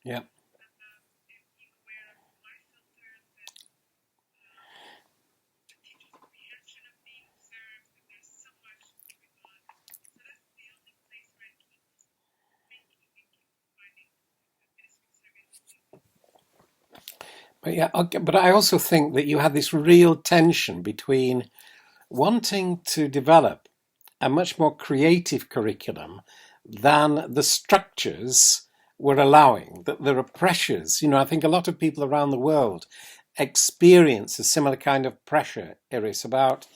Yeah. But yeah, okay, but I also think that you had this real tension between wanting to develop a much more creative curriculum than the structures were allowing. That there are pressures. I think a lot of people around the world experience a similar kind of pressure, Iris, about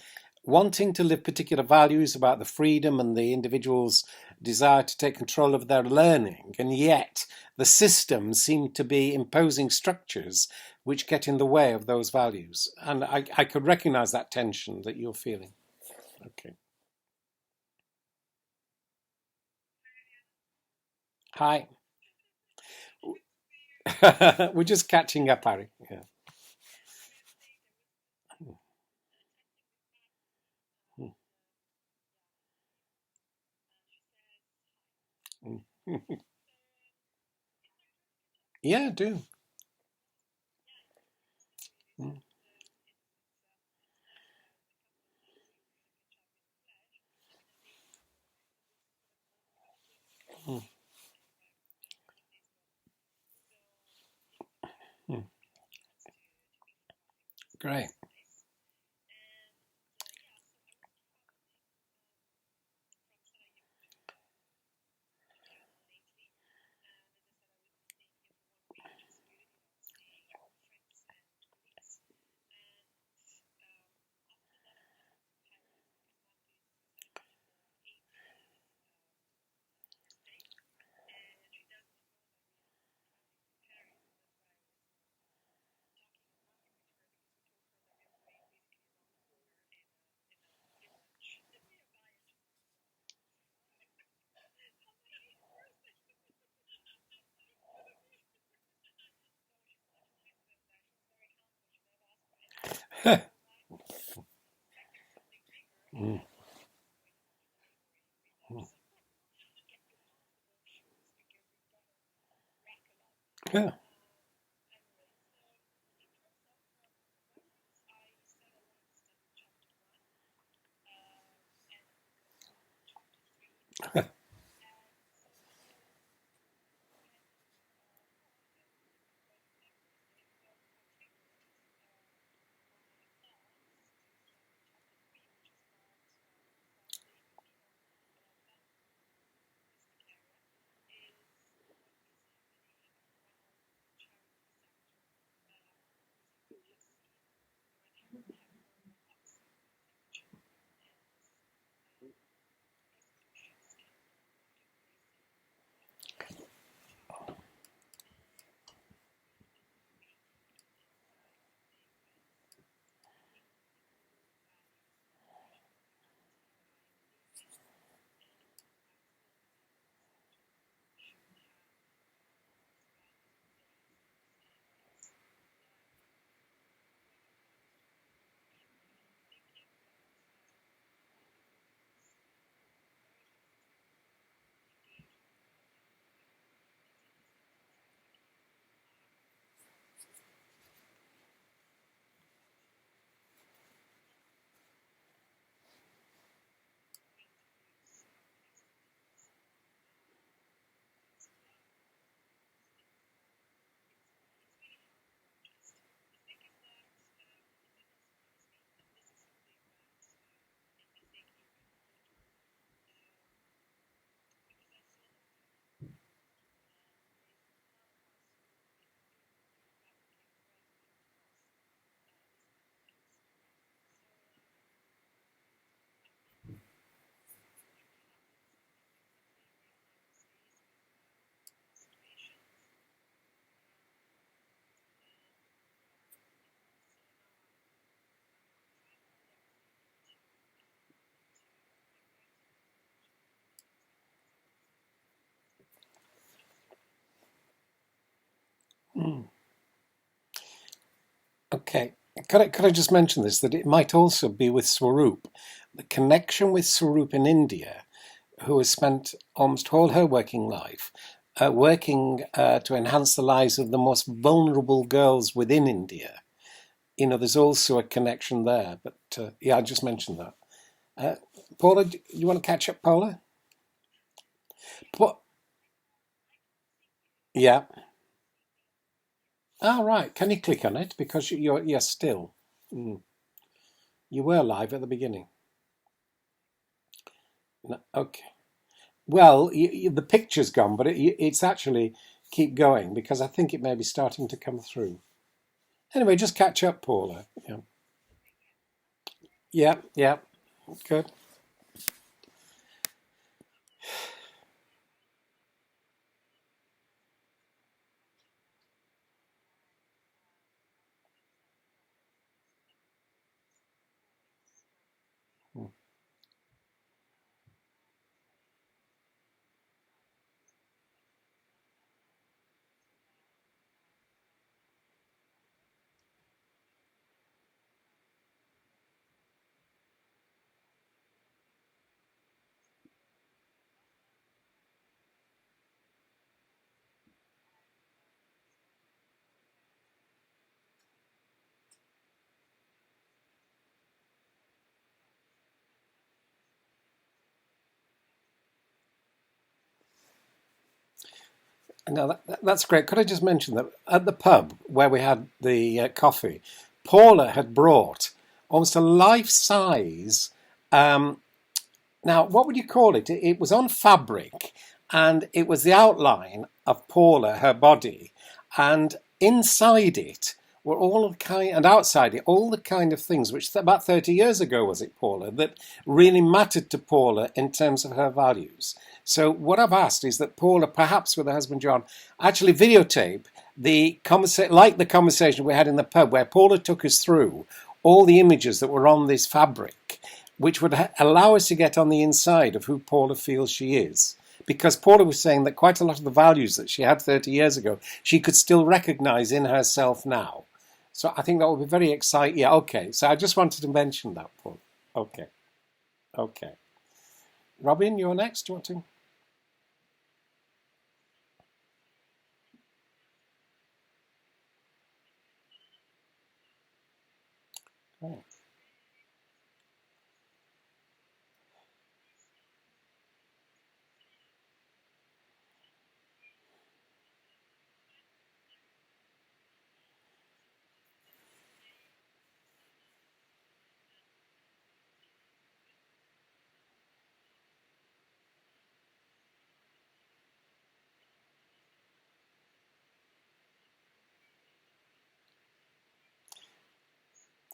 wanting to live particular values, about the freedom and the individual's desire to take control of their learning, and yet the systems seem to be imposing structures which get in the way of those values. And I could recognize that tension that you're feeling. Okay. Hi. We're just catching up, Harry. Yeah. Yeah, do. Great. Yeah. Okay. Could I just mention this, that it might also be with Swaroop, the connection with Swaroop in India, who has spent almost all her working life working to enhance the lives of the most vulnerable girls within India. There's also a connection there. But yeah, I just mentioned that. Paula, do you want to catch up, Paula? But, yeah. Ah, right. Can you click on it? Because you're still. Mm. You were live at the beginning. No, okay. Well, the picture's gone, but it's actually keep going because I think it may be starting to come through. Anyway, just catch up, Paula. Yeah, yeah, yeah. Good. Mm. No, that's great. Could I just mention that at the pub where we had the coffee, Paula had brought almost a life-size. Um, Now, what would you call it? It was on fabric, and it was the outline of Paula, her body, and inside it were all of kind, and outside it, all the kind of things which about 30 years ago was it, Paula, that really mattered to Paula in terms of her values. So what I've asked is that Paula, perhaps with her husband John, actually videotape the conversation, like the conversation we had in the pub, where Paula took us through all the images that were on this fabric, which would allow us to get on the inside of who Paula feels she is. Because Paula was saying that quite a lot of the values that she had 30 years ago, she could still recognize in herself now. So I think that would be very exciting. Yeah, okay. So I just wanted to mention that, Paula. Okay, okay. Robyn, you're next. Do you want to? Oh,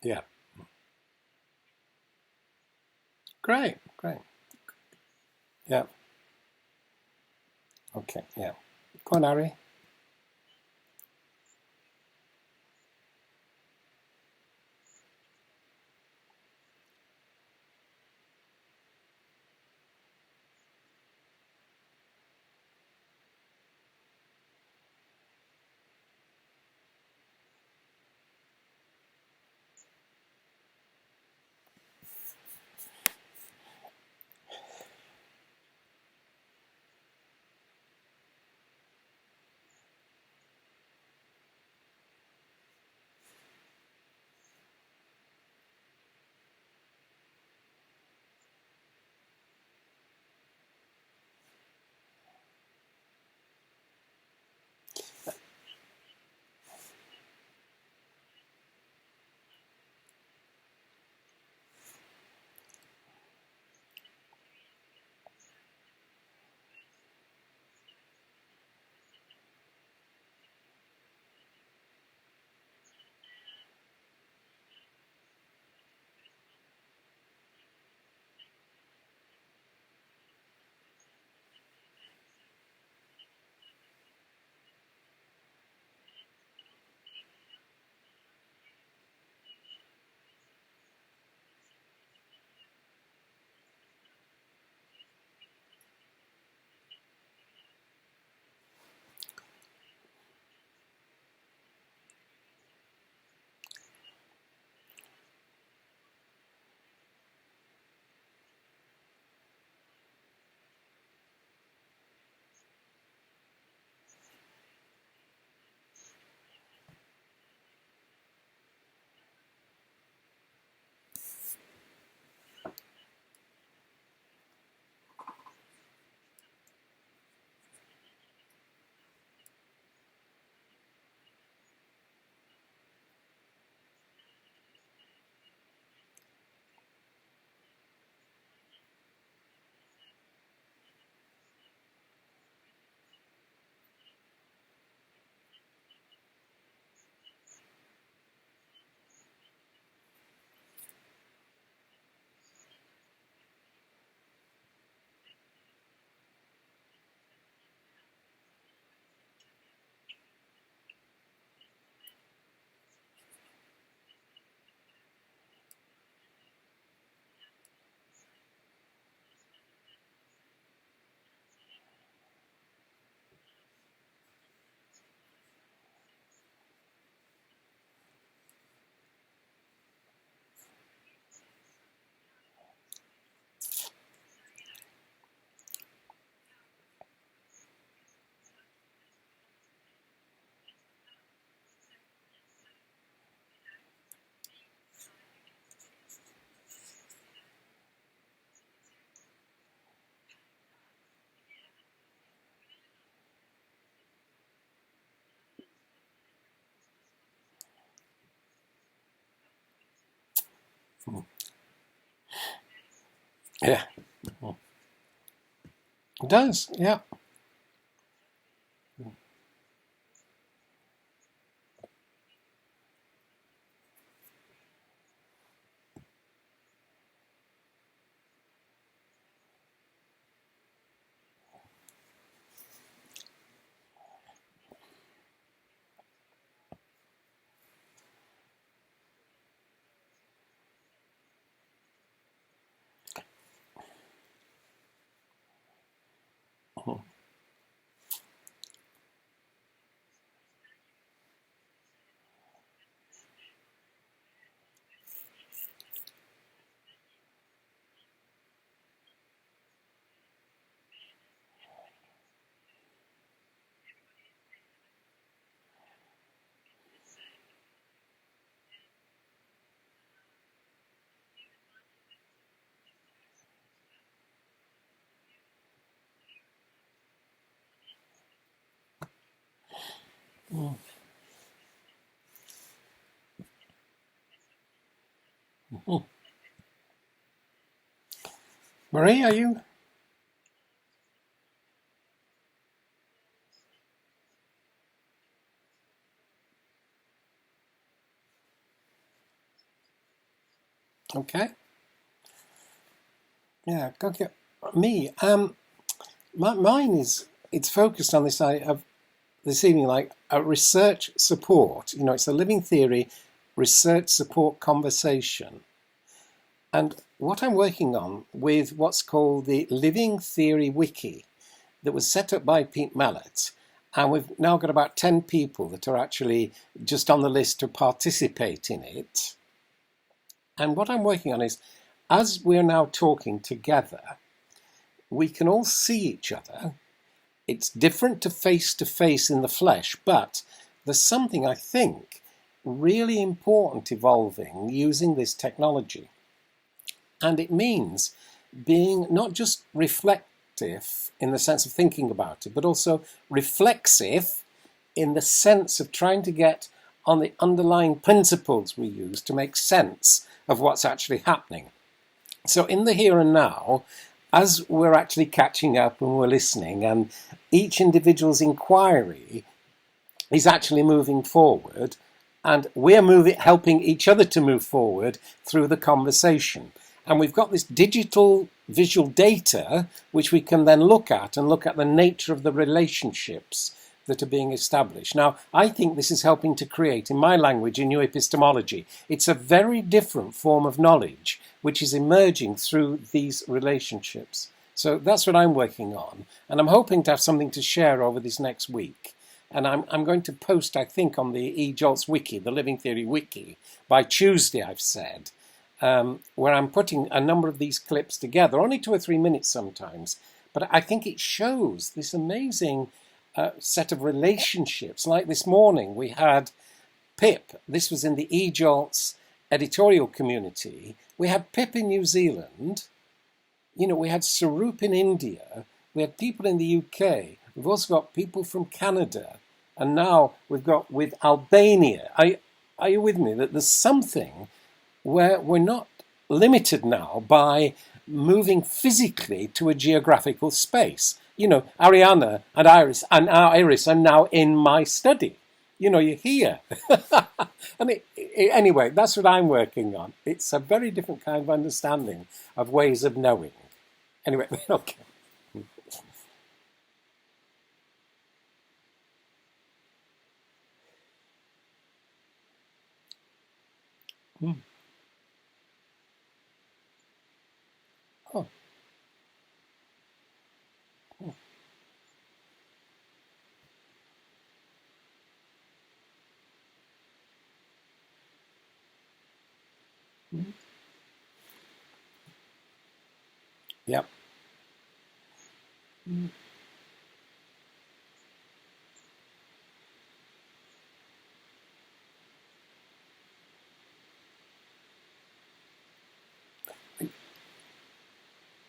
yeah. Great, great. Yeah, okay, yeah. Go on, Ari. Yeah, it does. Yeah. Marie, are you okay? Yeah, okay. Me, mine is it's focused on this idea of this evening, like a research support. It's a living theory research support conversation. And what I'm working on with what's called the Living Theory Wiki that was set up by Pete Mellett. And we've now got about 10 people that are actually just on the list to participate in it. And what I'm working on is, as we're now talking together, we can all see each other. It's different to face in the flesh, but there's something, I think, really important evolving using this technology. And it means being not just reflective in the sense of thinking about it, but also reflexive in the sense of trying to get on the underlying principles we use to make sense of what's actually happening. So in the here and now, as we're actually catching up and we're listening, and each individual's inquiry is actually moving forward, and we're helping each other to move forward through the conversation. And we've got this digital visual data which we can then look at and look at the nature of the relationships that are being established. Now, I think this is helping to create, in my language, a new epistemology. It's a very different form of knowledge which is emerging through these relationships. So that's what I'm working on. And I'm hoping to have something to share over this next week. And I'm going to post, I think, on the eJolts wiki, the Living Theory wiki, by Tuesday, I've said, where I'm putting a number of these clips together, only 2 or 3 minutes sometimes. But I think it shows this amazing set of relationships. Like this morning, we had Pip. This was in the eJolts editorial community. We had Pip in New Zealand. We had Sarup in India. We had people in the UK. We've also got people from Canada. And now we've got with Albania. Are you with me? That there's something where we're not limited now by moving physically to a geographical space. Arianna and Iris are now in my study. You're here. And anyway, that's what I'm working on. It's a very different kind of understanding of ways of knowing. Anyway, okay. Mm. Oh, mm. Yep. Mm.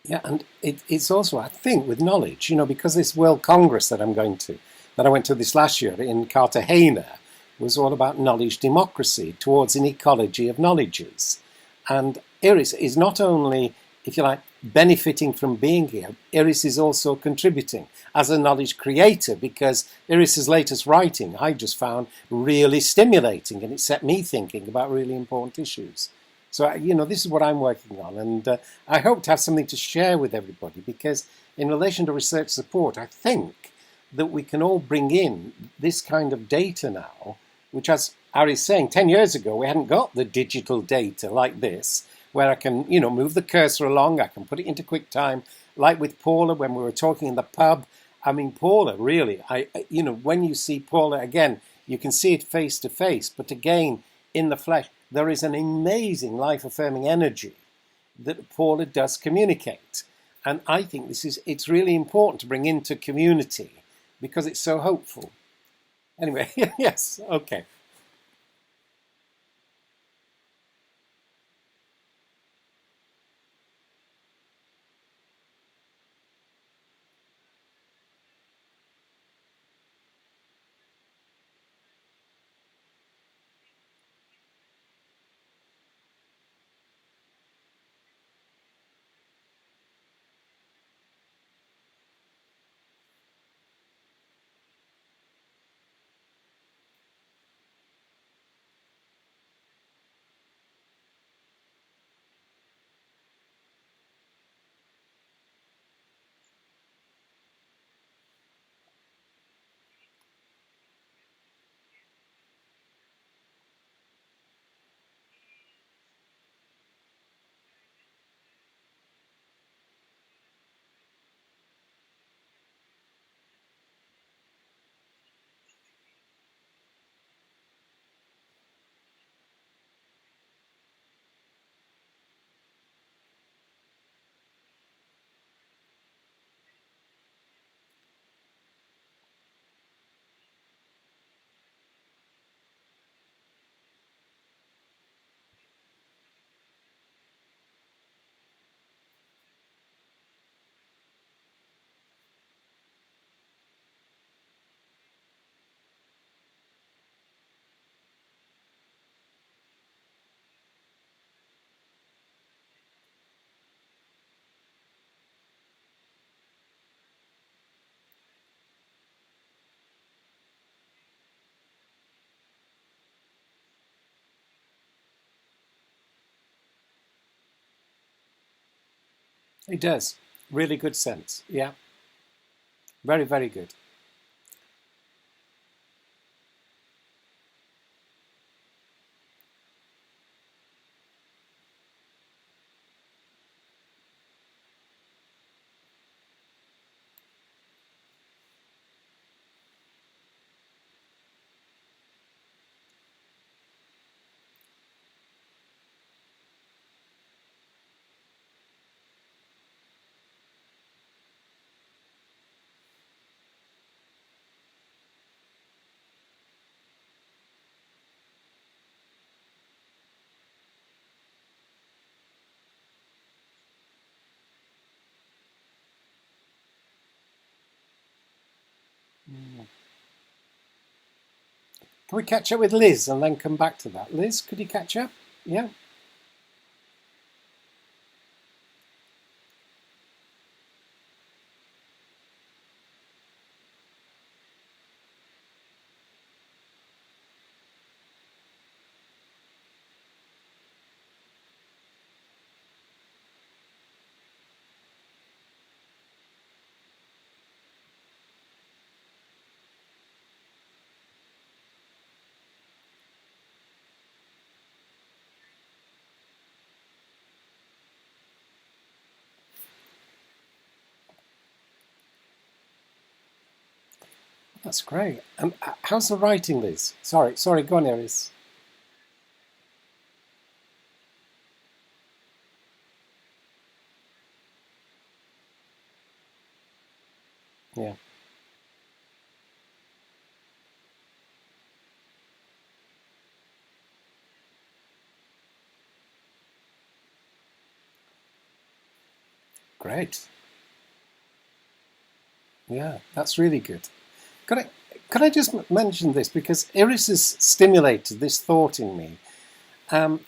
Yeah, and it's also, I think, with knowledge, because this World Congress that I went to this last year in Cartagena, was all about knowledge democracy towards an ecology of knowledges. And Iris is not only, if you like, benefiting from being here, Iris is also contributing as a knowledge creator, because Iris's latest writing I just found really stimulating, and it set me thinking about really important issues. So, this is what I'm working on, and I hope to have something to share with everybody, because in relation to research support, I think that we can all bring in this kind of data now, which, as Ari's saying, 10 years ago, we hadn't got the digital data like this, where I can, move the cursor along, I can put it into QuickTime, like with Paula when we were talking in the pub. I mean, Paula, really, when you see Paula again, you can see it face to face, but again, in the flesh, there is an amazing life-affirming energy that Paula does communicate. And I think it's really important to bring into community because it's so hopeful. Anyway, yes, okay. It does. Really good sense. Yeah. Very, very good. Can we catch up with Liz and then come back to that? Liz, could you catch up? Yeah. That's great. And how's the writing, Liz? Sorry, go on, Iris. Yeah, great. Yeah, that's really good. Could I, could I just mention this? Because Iris has stimulated this thought in me. Um,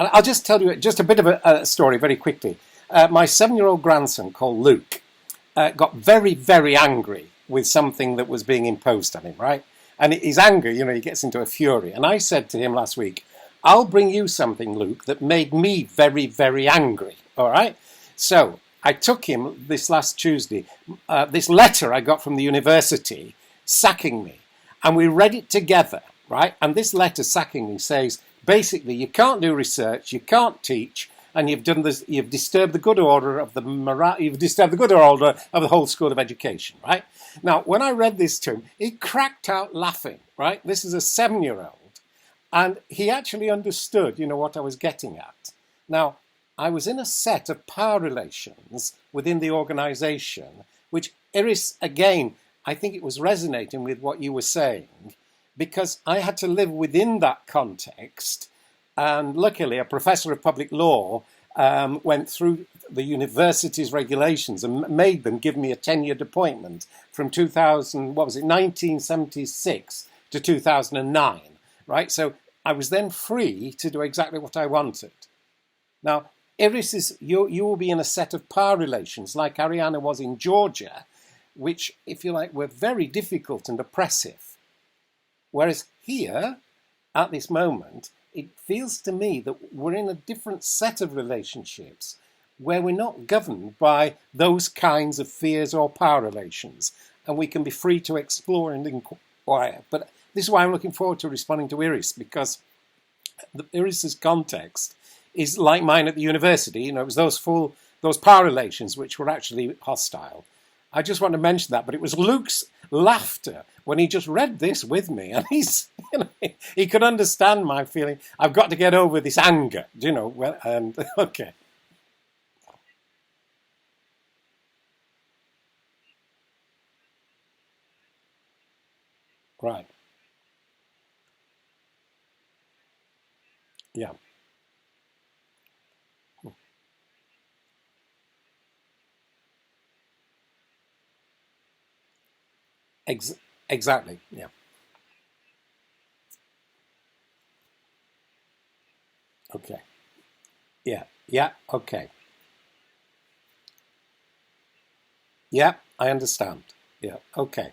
And I'll just tell you just a bit of a story very quickly. My 7-year-old grandson called Luke got very, very angry with something that was being imposed on him, right? And his anger, he gets into a fury. And I said to him last week, I'll bring you something, Luke, that made me very, very angry, all right? So I took him this last Tuesday, this letter I got from the university sacking me. And we read it together, right? And this letter sacking me says, basically, you can't do research, you can't teach, and you've done this. You've disturbed the good order of you've disturbed the good order of the whole school of education, right? Now, when I read this to him, he cracked out laughing, right? This is a 7-year-old, and he actually understood, what I was getting at. Now, I was in a set of power relations within the organisation, which Iris, again, I think it was resonating with what you were saying, because I had to live within that context. And luckily, a professor of public law went through the university's regulations and made them give me a tenured appointment from 1976 to 2009, right? So I was then free to do exactly what I wanted. Now, Iris, you will be in a set of power relations like Arianna was in Georgia, which, if you like, were very difficult and oppressive. Whereas here, at this moment, it feels to me that we're in a different set of relationships where we're not governed by those kinds of fears or power relations, and we can be free to explore and inquire. But this is why I'm looking forward to responding to Iris, because Iris's context is like mine at the university. It was those power relations which were actually hostile. I just want to mention that, but it was Luke's laughter when he just read this with me, and he could understand my feeling. I've got to get over this anger, and okay. Right. Yeah. Exactly. Yeah. Okay. Yeah. Yeah. Okay. Yeah. I understand. Yeah. Okay.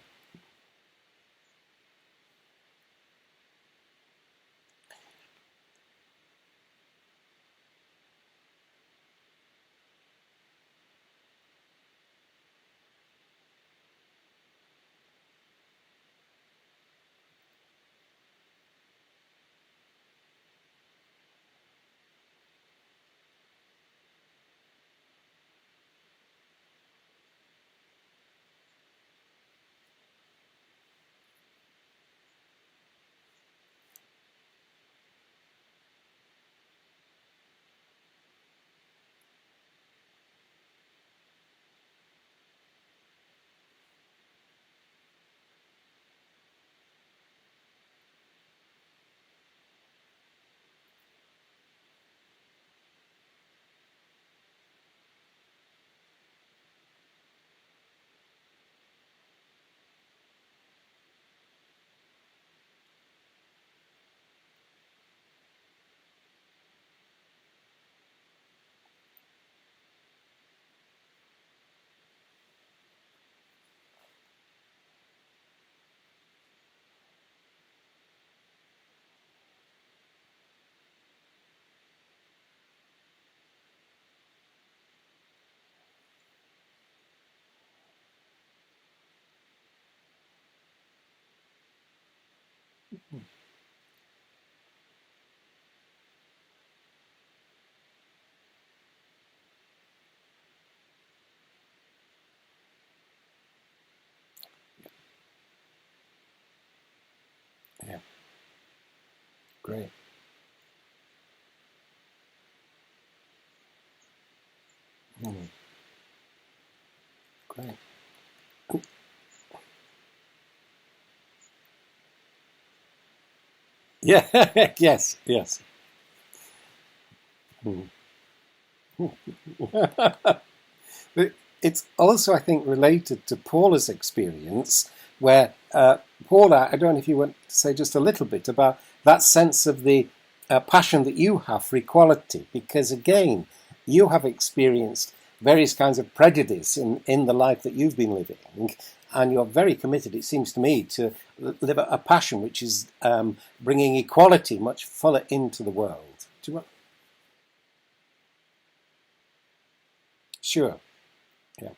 Yeah. Great. Mm, great. Yeah. Yes. Yes. Mm. It's also, I think, related to Paula's experience, where Paula, I don't know if you want to say just a little bit about that sense of the passion that you have for equality, because again, you have experienced various kinds of prejudice in the life that you've been living, and you're very committed, it seems to me, to live a passion which is bringing equality much fuller into the world. Do you want? Sure. Yeah.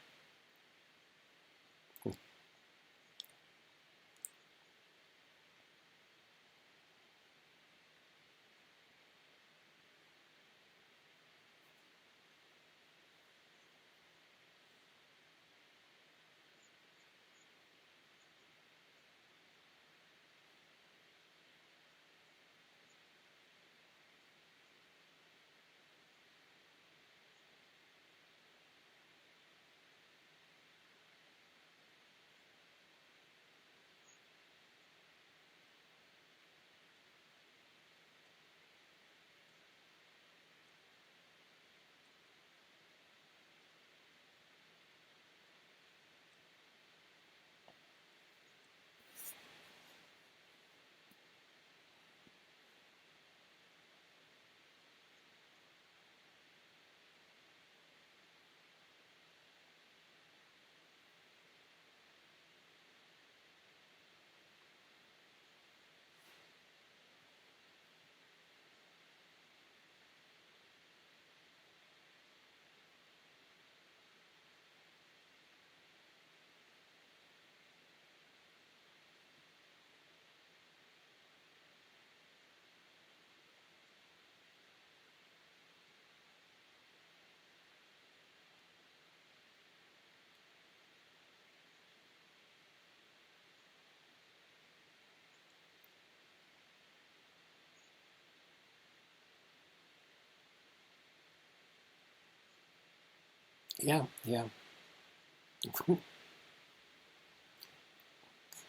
Yeah. Yeah.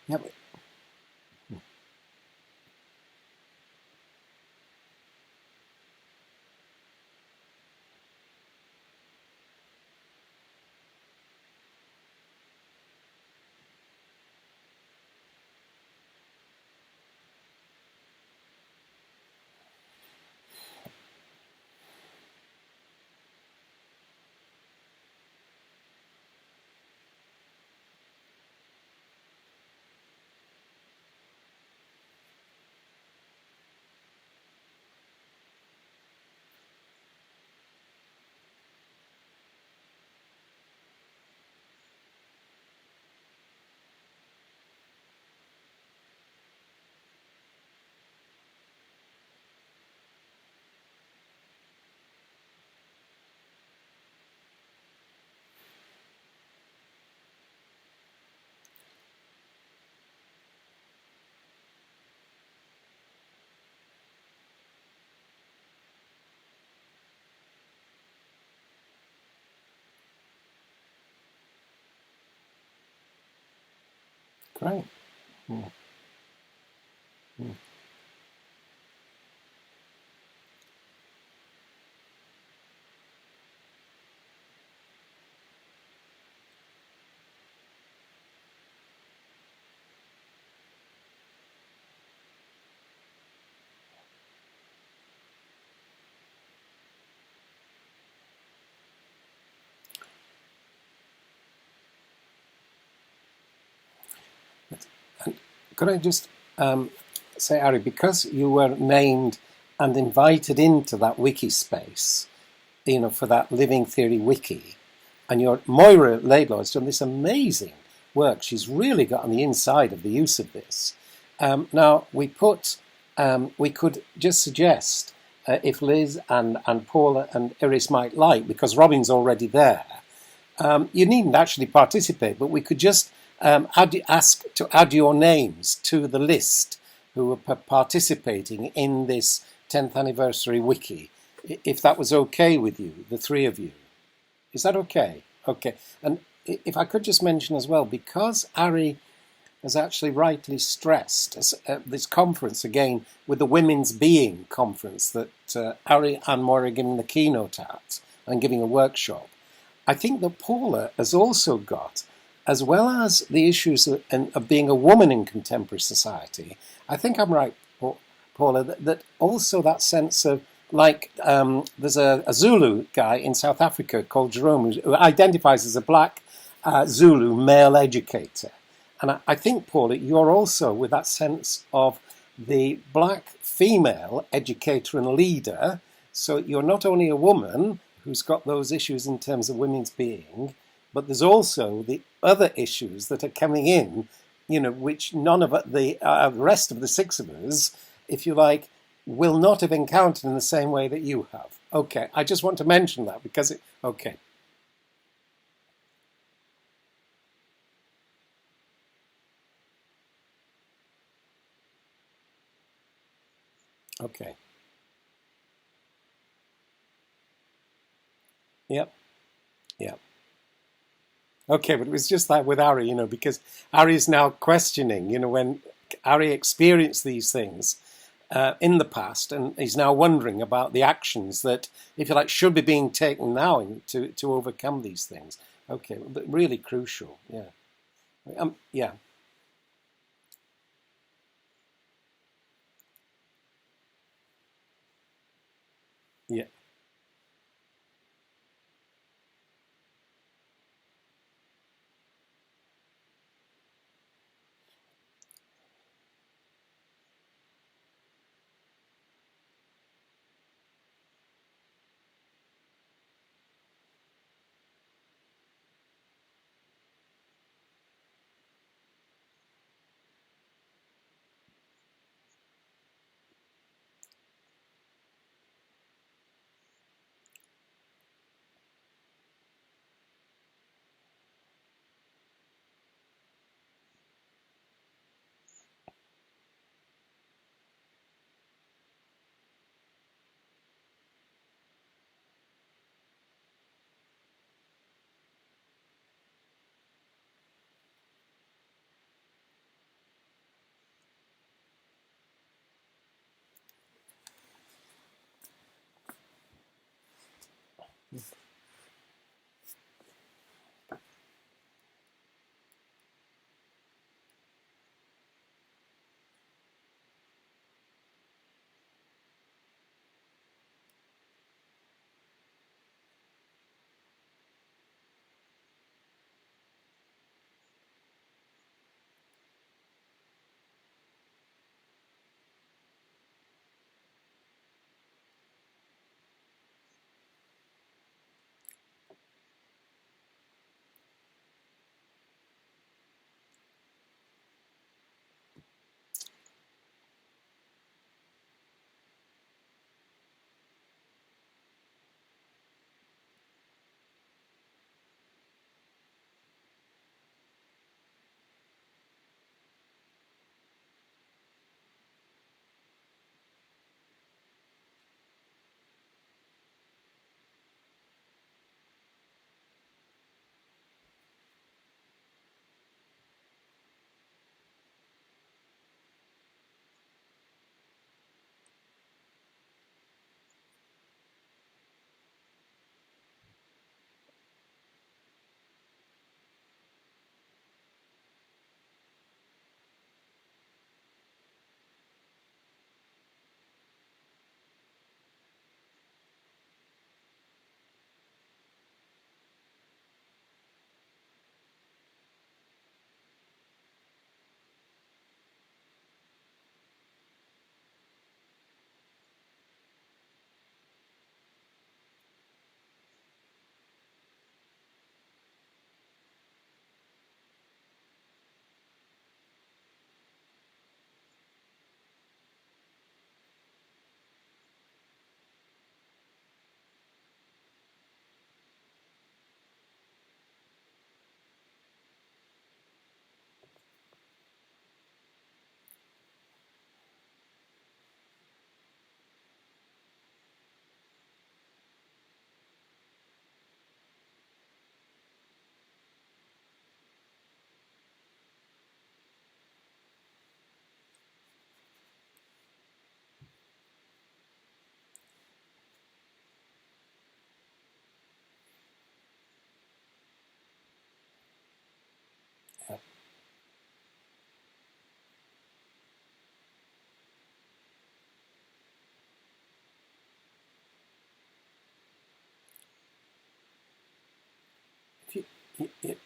Yeah. Great. Mm, mm. And could I just say, Ari, because you were named and invited into that wiki space, for that Living Theory wiki, and your Moira Laidlaw has done this amazing work. She's really got on the inside of the use of this. Now we could just suggest if Liz and Paula and Iris might like, because Robyn's already there. You needn't actually participate, but we could just ask to add your names to the list who are participating in this 10th anniversary wiki, if that was okay with you, the three of you. Is that okay? Okay. And if I could just mention as well, because Ari has actually rightly stressed this conference again with the Women's Being conference that Ari and Moira are giving the keynote at and giving a workshop. I think that Paula has also got, as well as the issues of being a woman in contemporary society, I think I'm right, Paula, that also that sense of like there's a Zulu guy in South Africa called Jerome who identifies as a black Zulu male educator. And I think, Paula, you're also with that sense of the black female educator and leader. So you're not only a woman who's got those issues in terms of women's being, but there's also the other issues that are coming in, which none of the rest of the six of us, if you like, will not have encountered in the same way that you have. Okay, I just want to mention that because okay, okay, yep, yep. Okay, but it was just that with Ari, because Ari is now questioning, when Ari experienced these things in the past, and he's now wondering about the actions that, if you like, should be being taken now to overcome these things. Okay, but really crucial. Yeah, yeah, yeah.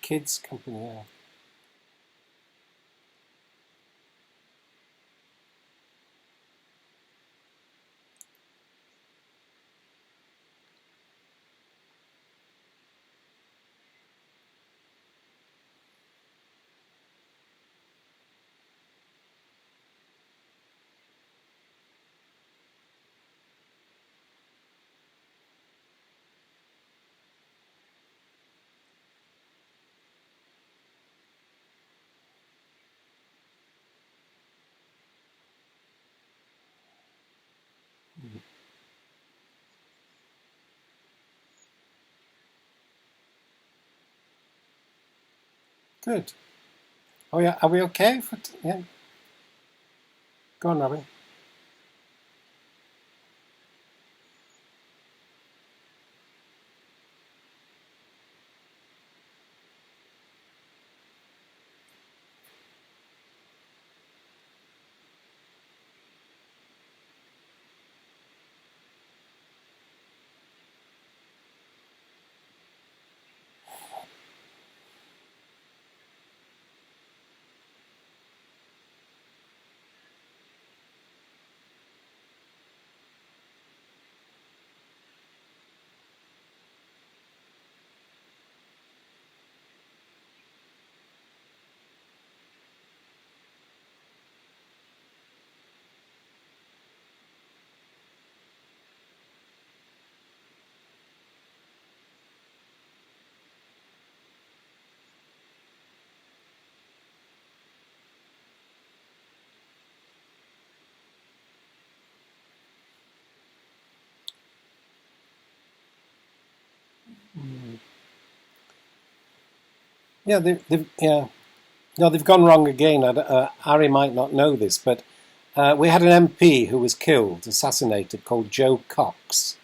Kids company. Yeah. Good. Oh yeah. Are we okay? Yeah. Go on, Robyn. Yeah. Yeah. No, they've gone wrong again. Ari might not know this, but we had an MP who was killed, assassinated, called Joe Cox,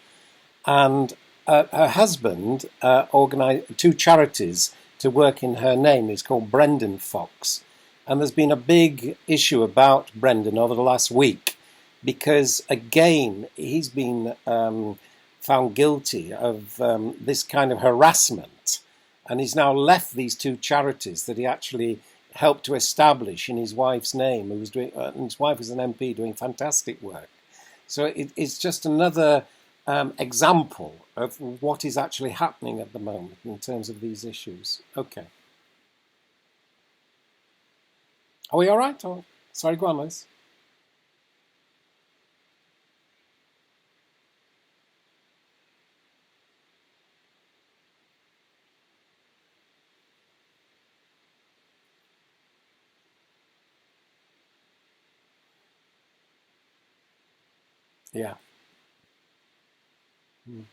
and her husband organised two charities to work in her name. It's called Brendan Fox, and there's been a big issue about Brendan over the last week because again he's been found guilty of this kind of harassment, and he's now left these two charities that he actually helped to establish in his wife's name. Who was doing, and his wife was an MP doing fantastic work. So it's just another example of what is actually happening at the moment in terms of these issues. Okay. Are we all right? Oh, sorry, go on, Liz. Yeah. Mm.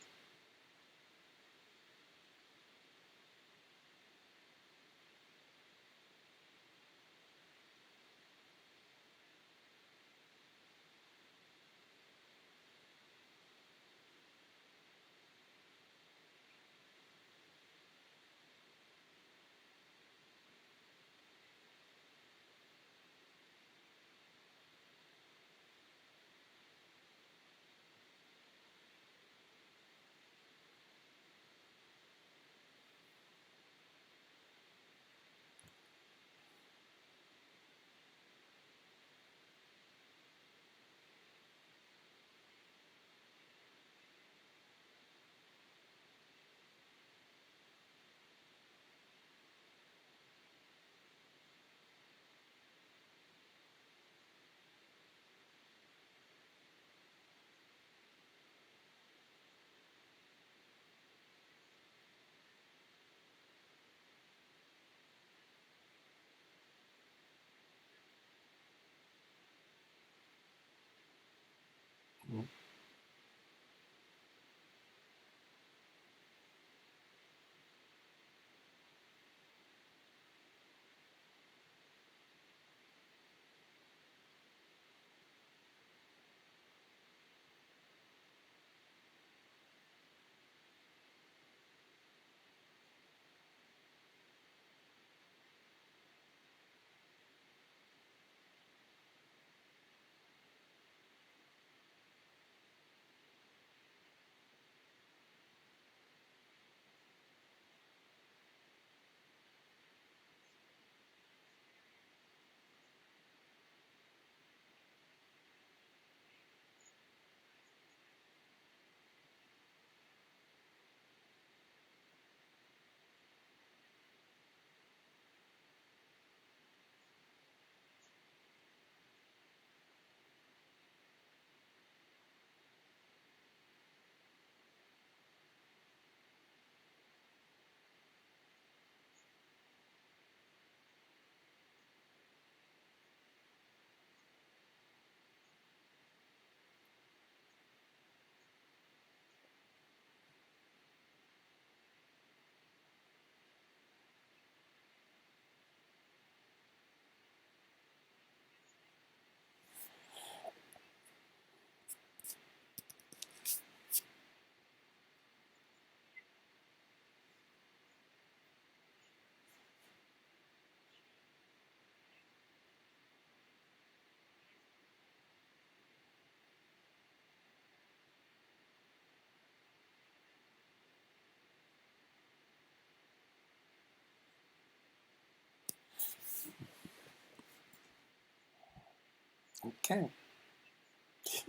Okay.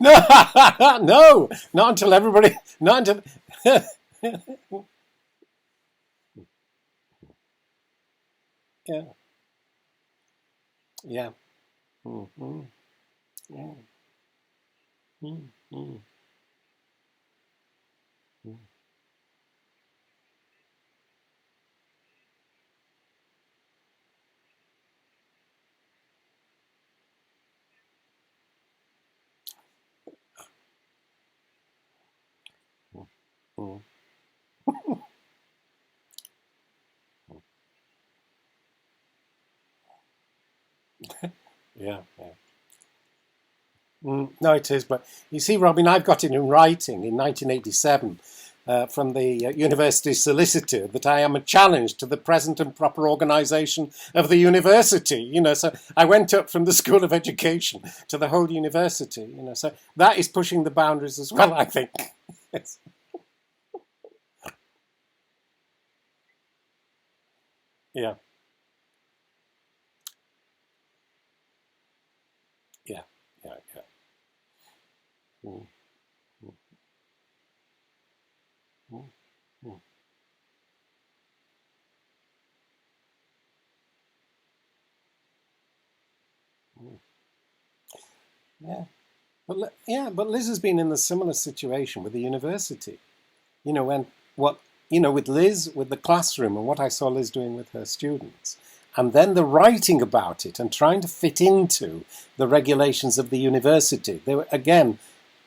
No, no, not until everybody, not until, yeah, yeah. Mm, mm, yeah. Mm, mm, mm, mm. Yeah, yeah. No, it is. But you see, Robyn, I've got it in writing in 1987 from the university solicitor that I am a challenge to the present and proper organisation of the university. So I went up from the School of Education to the whole university. So that is pushing the boundaries as well, I think. Yes. Yeah, yeah, yeah, yeah. Mm, mm, mm, mm, mm. Yeah. But Liz has been in a similar situation with the university. When what with Liz, with the classroom, and what I saw Liz doing with her students, and then the writing about it and trying to fit into the regulations of the university. They were again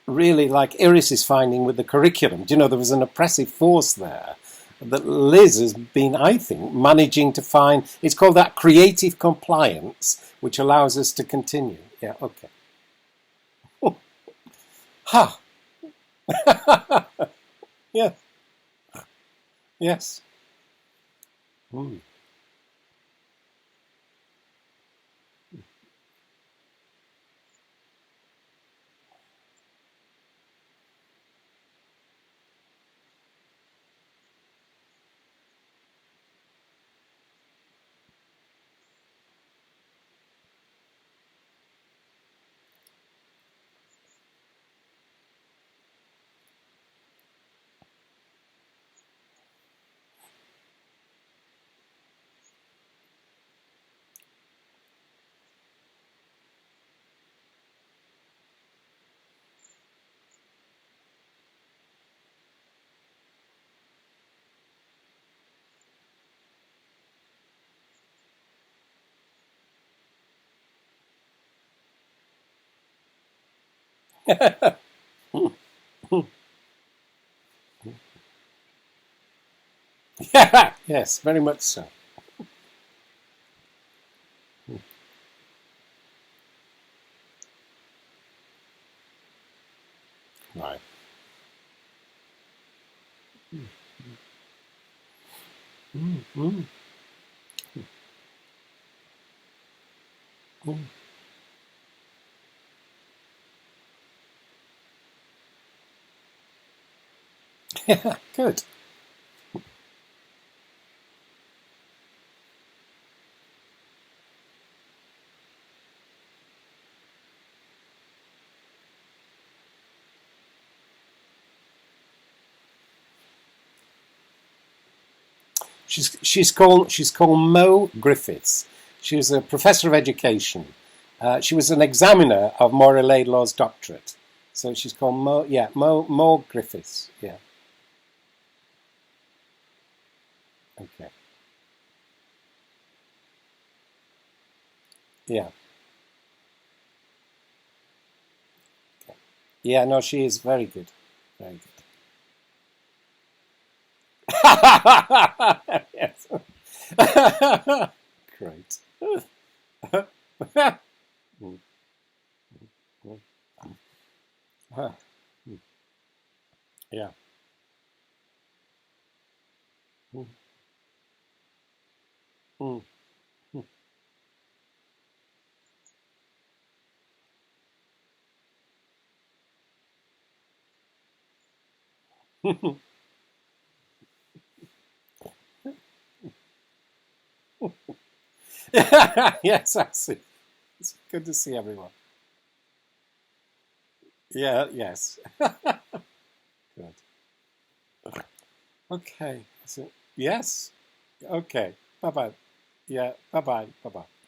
really like Iris is finding with the curriculum. There was an oppressive force there that Liz has been, I think, managing to find. It's called that creative compliance, which allows us to continue. Yeah. Okay. Ha. Yeah. Yes. Mm. Yeah. Yes. Very much so. Right. Mm, mm, mm. Yeah, good. She's called Mo Griffiths. She was a professor of education. She was an examiner of Maura Laidlaw's doctorate. So she's called Mo. Yeah, Mo Griffiths. Yeah. Okay. Yeah. Yeah. No, she is very good. Very good. Yes. Great. Mm, mm, mm. Yeah. Mm, mm, mm. Yes, I see. It's good to see everyone. Yeah, yes. Good. Okay. So, yes. Okay. Bye bye. Yeah. Bye bye. Bye bye.